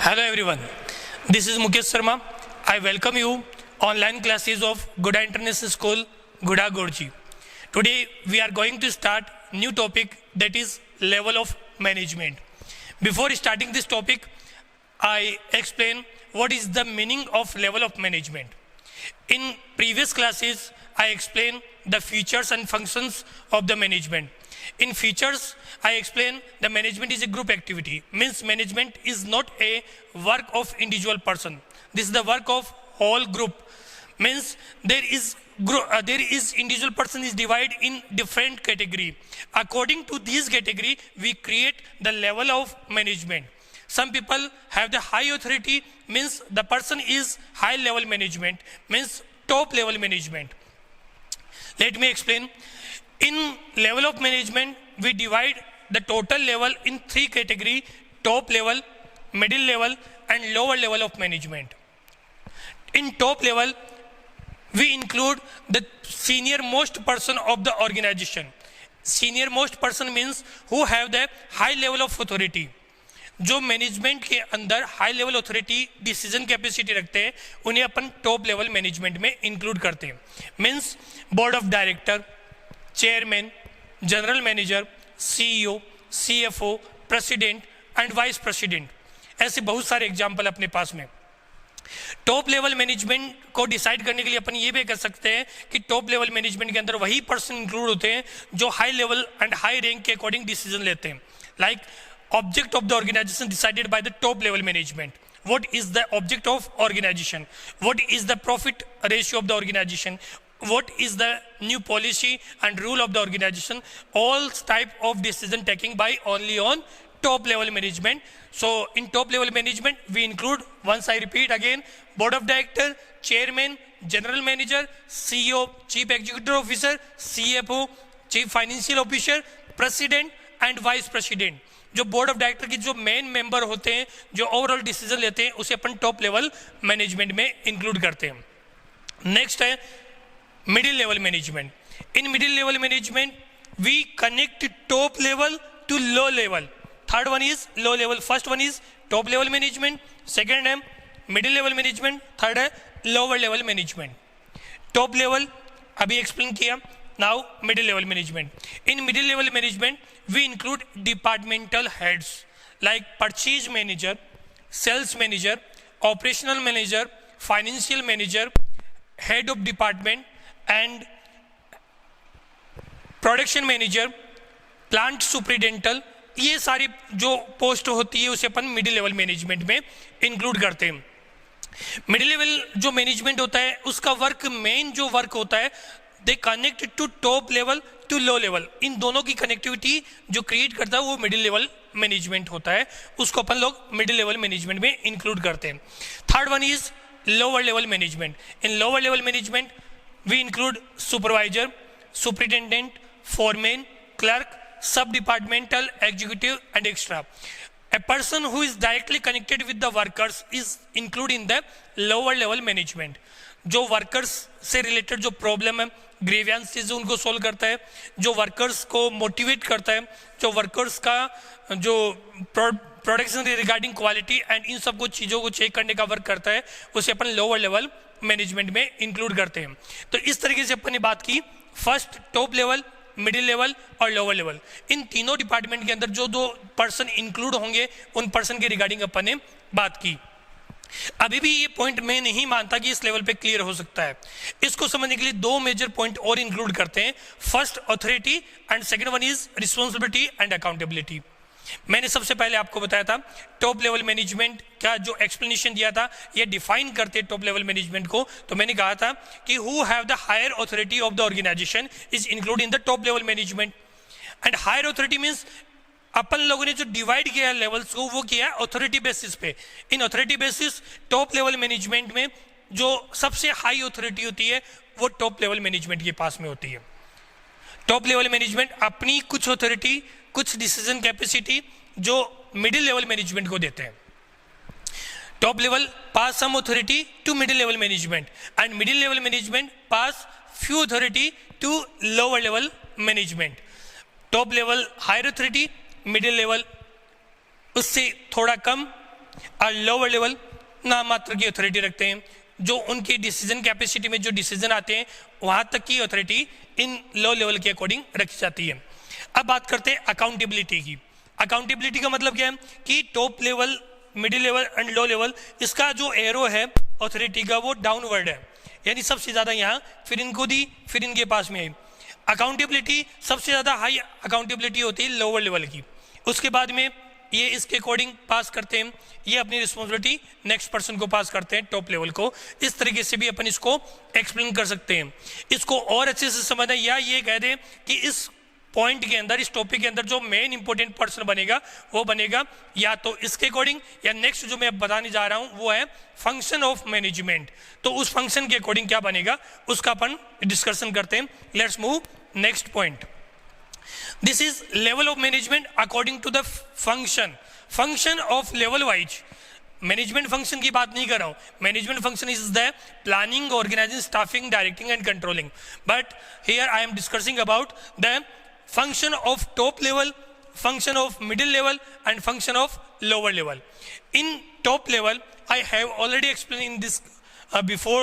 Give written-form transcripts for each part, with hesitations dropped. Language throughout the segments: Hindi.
Hello everyone, this is Mukesh Sharma. I welcome you online classes of Guda International School, Guda Gorji. Today we are going to start new topic, that is level of management. Before starting this topic, I explain what is the meaning of level of management. In previous classes, I explained the features and functions of the management. In features, I explain the management is a group activity. Means management is not a work of individual person. This is the work of whole group. Means there is individual person is divided in different category. According to this category, we create the level of management. Some people have the high authority, means the person is high level management, means top level management. Let me explain. In level of management, we divide the total level in three categories: top level, middle level, and lower level of management. In top level, we include the senior most person of the organization. Senior most person means who have the high level of authority. जो मैनेजमेंट के अंदर high level authority decision capacity रखते हैं, उन्हें अपन टॉप लेवल मैनेजमेंट में इंक्लूड करते हैं. Means board of director, chairman, general manager, CEO, CFO, president and vice president. ऐसे बहुत सारे एग्जाम्पल अपने पास में. टॉप लेवल मैनेजमेंट को डिसाइड करने के लिए अपन ये भी कर सकते हैं कि टॉप लेवल मैनेजमेंट के अंदर वही पर्सन इंक्लूड होते हैं जो high level and high rank के अकॉर्डिंग डिसीजन लेते हैं. Like object of the organization decided by the top level management. What is the object of organization? What is the profit ratio of the organization? What is the new policy and rule of the organization? All type of decision taking by only on top level management. So in top level management we include, once I repeat again, board of director, chairman, general manager, CEO, chief executive officer, CFO, chief financial officer, president and vice president. जो बोर्ड ऑफ डायरेक्टर की जो मेन मेंबर होते हैं, जो ओवरऑल डिसीजन लेते हैं, उसे अपन टॉप लेवल मैनेजमेंट में इंक्लूड करते हैं. नेक्स्ट है middle level management. In middle level management we connect top level to low level. Third one is low level, first one is top level management, second है मिडिल लेवल मैनेजमेंट, थर्ड है lower level management. Top level अभी एक्सप्लेन किया. Now middle level management. In middle level management we include departmental heads like purchase manager, sales manager, operational manager, financial manager, head of department and production manager, plant superintendent. ये सारी जो पोस्ट होती है उसे अपन मिडिल लेवल मैनेजमेंट में इंक्लूड करते हैं. मिडिल लेवल जो मैनेजमेंट होता है उसका वर्क, मेन जो वर्क होता है, they connect to top level to low level. इन दोनों की कनेक्टिविटी जो क्रिएट करता है वो मिडिल लेवल मैनेजमेंट होता है, उसको अपन लोग मिडिल लेवल मैनेजमेंट में इंक्लूड करते हैं. Third one is lower level management. In lower level management we include supervisor, superintendent, foreman, clerk, sub departmental, executive and extra. A person who is directly connected with the workers is included in the lower level management. जो वर्कर्स से रिलेटेड जो प्रॉब्लम है, ग्रीवियंसेस उनको सोल्व करता है, जो वर्कर्स को मोटिवेट करता है, जो वर्कर्स का जो production regarding quality and in सब कुछ चीज़ों को चेक करने का वर्क करता है, उसे अपन लोअर लेवल मैनेजमेंट में इंक्लूड करते हैं. तो इस तरीके से अपन ने बात की first top level, middle level और लोअर लेवल. इन तीनों डिपार्टमेंट के अंदर जो दो पर्सन इंक्लूड होंगे उन पर्सन के रिगार्डिंग अपन ने बात की. अभी भी ये पॉइंट मैं नहीं मानता कि इस लेवल पे क्लियर हो सकता है. इसको समझने के लिए दो मेजर पॉइंट और इंक्लूड करते हैं. First authority and second one is responsibility and accountability. मैंने सबसे पहले आपको बताया था टॉप लेवल मैनेजमेंट का जो एक्सप्लेनेशन दिया था, ये डिफाइन करते टॉप लेवल मैनेजमेंट को. तो मैंने कहा था कि who have the higher authority of the organisation is include in the top level management. And higher authority means अपन लोगों ने जो डिवाइड किया लेवल्स को वो किया अथॉरिटी बेसिस पे. इन authority basis top level management में जो सबसे हाई अथॉरिटी होती है वो टॉप लेवल मैनेजमेंट के पास में होती है. टॉप लेवल मैनेजमेंट अपनी कुछ अथॉरिटी, कुछ डिसीजन कैपेसिटी जो मिडिल लेवल मैनेजमेंट को देते हैं. Top level pass some authority to middle level management and middle level management pass few authority to lower level management. Top level higher authority, middle level उससे थोड़ा कम और लोअर लेवल नाम मात्र की अथॉरिटी रखते हैं, जो उनकी डिसीजन कैपेसिटी में जो डिसीजन आते हैं वहां तक की अथॉरिटी इन लो लेवल के अकॉर्डिंग रखी जाती है। अब बात करते हैं अकाउंटेबिलिटी की। अकाउंटेबिलिटी का मतलब क्या है कि top level, middle level and low level, इसका जो एरो है अथॉरिटी का वो डाउनवर्ड है, यानी सबसे ज्यादा यहाँ फिर इनको दी, फिर इनके पास में आई। अकाउंटेबिलिटी सबसे ज्यादा हाई अकाउंटेबिलिटी होती है लोअर लेवल की, उसके बाद में ये इसके अकॉर्डिंग पास करते हैं, ये अपनी रिस्पॉन्सिबिलिटी नेक्स्ट पर्सन को पास करते हैं, टॉप लेवल को। इस तरीके से भी अपन इसको एक्सप्लेन कर सकते हैं। इसको और अच्छे से समझना, या ये कह दें कि इस पॉइंट के अंदर, इस टॉपिक के अंदर जो मेन इंपॉर्टेंट पर्सन बनेगा वो बनेगा या तो इसके अकॉर्डिंग, या नेक्स्ट जो मैं बताने जा रहा हूं वो है फंक्शन ऑफ मैनेजमेंट। तो उस फंक्शन के अकॉर्डिंग क्या बनेगा उसका अपन डिस्कशन करते हैं। Let's move next point. This is level of management according to the function of level wise. Management function की बात नहीं कर रहा हूं। Management function is the planning, organising, staffing, directing and controlling, but here I am discussing about the function of top level, function of middle level and function of lower level. In top level, I have already explained in this before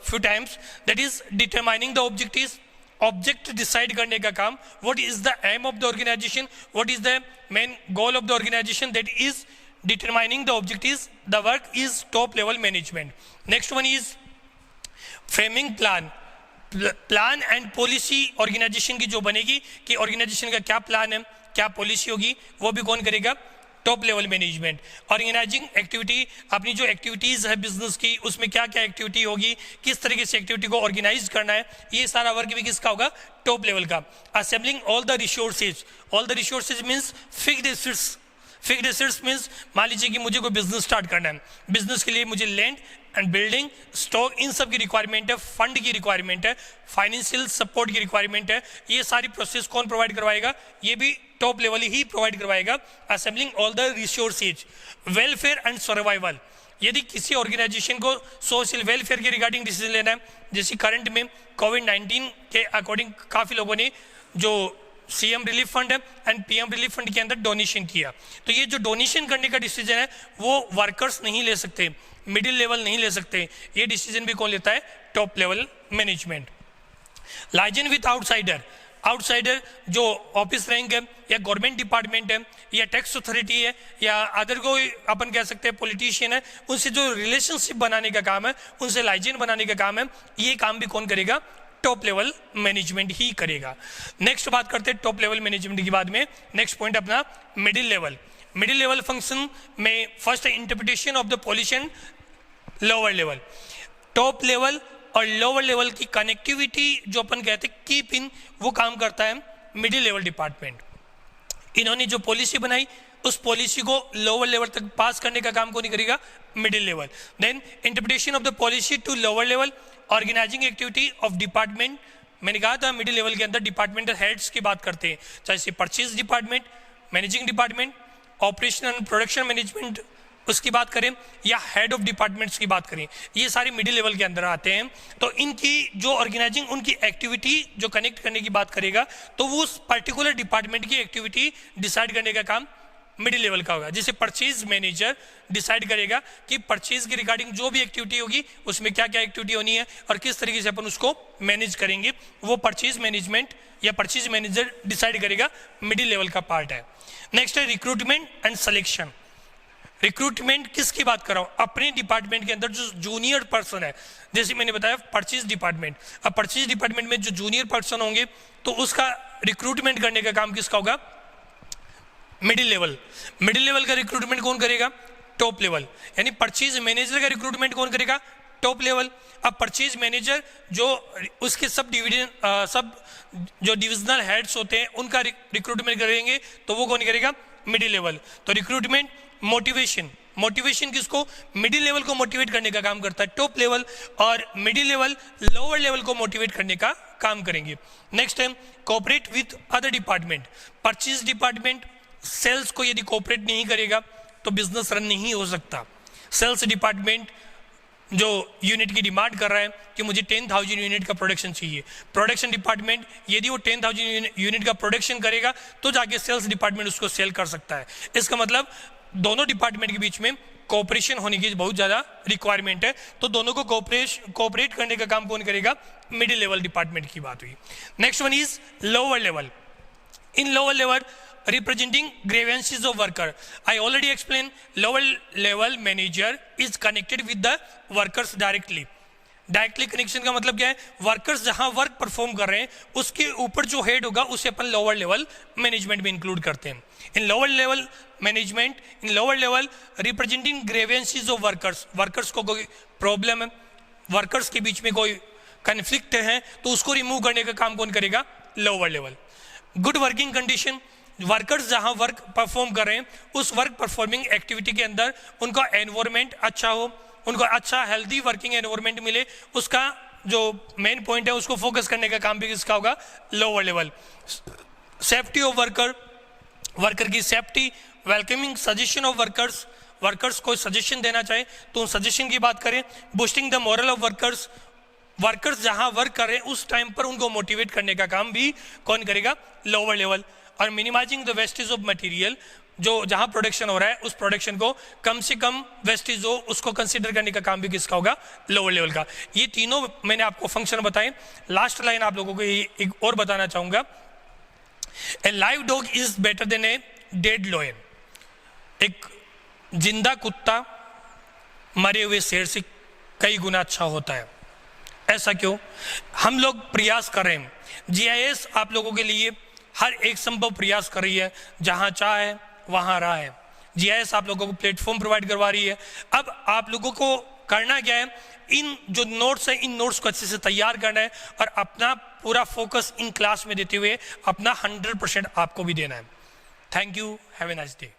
few times, that is determining the objectives. Object decide करने का काम, what is the aim of the organisation, what is the main goal of the organisation, that is determining the objectives, the work is top level management. Next one is framing plan. Plan and policy organisation की जो बनेगी कि ऑर्गेनाइजेशन का क्या प्लान है, क्या पॉलिसी होगी, वो भी कौन करेगा, top level management. Organising activity, अपनी जो एक्टिविटीज है बिजनेस की उसमें क्या क्या एक्टिविटी होगी, किस तरीके से एक्टिविटी को ऑर्गेनाइज करना है, ये सारा वर्क भी किसका होगा, टॉप लेवल का. Assembling all the resources, all the resources means fixed assets. Fixed assets means मान लीजिए कि मुझे कोई बिजनेस स्टार्ट करना है, बिजनेस के लिए मुझे लैंड एंड बिल्डिंग, स्टॉक, इन सब की रिक्वायरमेंट है, फंड की रिक्वायरमेंट है, फाइनेंशियल सपोर्ट की रिक्वायरमेंट है. ये सारी प्रोसेस कौन प्रोवाइड करवाएगा, ये भी टॉप लेवल ही प्रोवाइड करवाएगा. Assembling all the resources. Welfare and survival, यदि किसी ऑर्गेनाइजेशन को सोशल वेलफेयर के रिगार्डिंग डिसीजन लेना है, जैसे करंट में कोविड-19 के अकॉर्डिंग काफ़ी लोगों ने जो सीएम रिलीफ फंड है एंड पीएम रिलीफ फंड के अंदर डोनेशन किया, तो ये जो डोनेशन करने का डिसीजन है वो वर्कर्स नहीं ले सकते, मिडिल लेवल नहीं ले सकते, ये डिसीजन भी कौन लेता है, top level management. Liaison with outsider. Outsider जो ऑफिस रैंक है या गवर्नमेंट डिपार्टमेंट है या टैक्स अथॉरिटी है या अदर कोई अपन कह सकते हैं पॉलिटिशियन है, उनसे जो रिलेशनशिप बनाने का काम है, उनसे लाइजन बनाने का काम है, ये काम भी कौन करेगा, टॉप लेवल मैनेजमेंट ही करेगा. नेक्स्ट बात करते हैं टॉप लेवल मैनेजमेंट के बाद में. नेक्स्ट पॉइंट अपना middle level. Middle level function में first interpretation of the policy and lower level. Top level और लोअर लेवल की कनेक्टिविटी जो अपन कहते हैं कीप इन, वो काम करता है मिडिल लेवल डिपार्टमेंट. इन्होंने जो पॉलिसी बनाई उस पॉलिसी को लोअर लेवल तक पास करने का काम कौन करेगा, middle level. Then interpretation of the policy to lower level. Organising activity of department, मैंने कहा था मिडिल लेवल के अंदर डिपार्टमेंटल हेड्स की बात करते हैं, चाहे से purchase department, managing department, operation and production management उसकी बात करें या हेड ऑफ डिपार्टमेंट्स की बात करें, ये सारे मिडिल लेवल के अंदर आते हैं. तो इनकी जो ऑर्गेनाइजिंग, उनकी एक्टिविटी जो कनेक्ट करने की बात करेगा, तो वो उस पर्टिकुलर डिपार्टमेंट की एक्टिविटी डिसाइड करने का काम मिडिल लेवल का होगा. जैसे परचेज मैनेजर डिसाइड करेगा कि परचेज के रिगार्डिंग जो भी एक्टिविटी होगी उसमें क्या क्या एक्टिविटी होनी है और किस तरीके से अपन उसको मैनेज करेंगे, वो परचेज मैनेजमेंट या परचेज मैनेजर डिसाइड करेगा, मिडिल लेवल का पार्ट है. नेक्स्ट है रिक्रूटमेंट एंड सिलेक्शन. रिक्रूटमेंट किसकी बात कर रहा हूं, अपने डिपार्टमेंट के अंदर जो जूनियर पर्सन है, जैसे मैंने बताया परचेज डिपार्टमेंट. अब परचेज डिपार्टमेंट में जो जूनियर पर्सन होंगे तो उसका रिक्रूटमेंट करने का काम किसका होगा, मिडिल लेवल. मिडिल लेवल का रिक्रूटमेंट कौन करेगा, टॉप लेवल. यानी परचेज मैनेजर का रिक्रूटमेंट कौन करेगा, टॉप लेवल. अब परचेज मैनेजर जो उसके सब डिवीजन, सब जो डिविजनल हेड्स होते हैं उनका रिक्रूटमेंट करेंगे, तो वो कौन करेगा, मिडिल लेवल. तो रिक्रूटमेंट, मोटिवेशन, मोटिवेशन किसको, मिडिल लेवल को मोटिवेट करने का काम करता है टॉप लेवल, और मिडिल लेवल लोअर लेवल को मोटिवेट करने का काम करेंगे. नेक्स्ट है cooperate with other department. Purchase department sales को यदि कोऑपरेट नहीं करेगा तो बिजनेस रन नहीं हो सकता. सेल्स डिपार्टमेंट जो यूनिट की डिमांड कर रहा है कि मुझे 10,000 यूनिट का प्रोडक्शन चाहिए, प्रोडक्शन डिपार्टमेंट यदि वो 10,000 यूनिट का प्रोडक्शन करेगा तो जाके सेल्स डिपार्टमेंट उसको सेल कर सकता है. इसका मतलब दोनों डिपार्टमेंट के बीच में कोऑपरेशन होने की बहुत ज़्यादा रिक्वायरमेंट है, तो दोनों को कोऑपरेट करने का काम कौन करेगा? मिडिल लेवल डिपार्टमेंट की बात हुई। Next one is lower level. In lower level representing grievances of worker, I already explained, lower level manager is connected with the workers directly connection का मतलब क्या है? वर्कर्स जहां वर्क परफॉर्म कर रहे हैं उसके ऊपर जो हेड होगा उसे अपन लोअर लेवल मैनेजमेंट में इंक्लूड करते हैं। इन lower level management, in lower level representing grievances of workers, workers को कोई प्रॉब्लम है, वर्कर्स के बीच में कोई कन्फ्लिक्ट है, तो उसको रिमूव करने का काम कौन करेगा? Lower level. Good working condition, workers जहां वर्क परफॉर्म कर रहे हैं उस वर्क परफॉर्मिंग एक्टिविटी के अंदर उनका एनवायरमेंट अच्छा हो, उनको अच्छा हेल्दी वर्किंग एनवायरमेंट मिले, उसका जो मेन पॉइंट है उसको फोकस करने का काम भी किसका होगा? Lower level. Safety of worker, worker की safety, welcoming suggestion of workers, workers को सजेशन देना चाहे तो उन सजेशन की बात करें। Boosting the moral of workers, workers जहां वर्क कर रहे हैं उस टाइम पर उनको मोटिवेट करने का काम भी कौन करेगा? Lower level. और minimising the wastage of material, जो जहां प्रोडक्शन हो रहा है उस प्रोडक्शन को कम से कम वेस्टेज हो उसको कंसीडर करने का काम भी किसका होगा? लोअर लेवल का। ये तीनों मैंने आपको फंक्शन बताए। लास्ट लाइन आप लोगों को एक और बताना चाहूंगा, a live dog is better than a dead lion. एक जिंदा कुत्ता मरे हुए शेर से कई गुना अच्छा होता है। ऐसा क्यों? हम लोग प्रयास कर रहे हैं, जीआईएस आप लोगों के लिए हर एक संभव प्रयास कर रही है, जहां चाहे वहां राह है। जीआईएस आप लोगों को प्लेटफॉर्म प्रोवाइड करवा रही है। अब आप लोगों को करना क्या है? इन जो नोट्स है इन नोट्स को अच्छे से तैयार करना है और अपना पूरा फोकस इन क्लास में देते हुए अपना 100% आपको भी देना है। Thank you, have a nice day.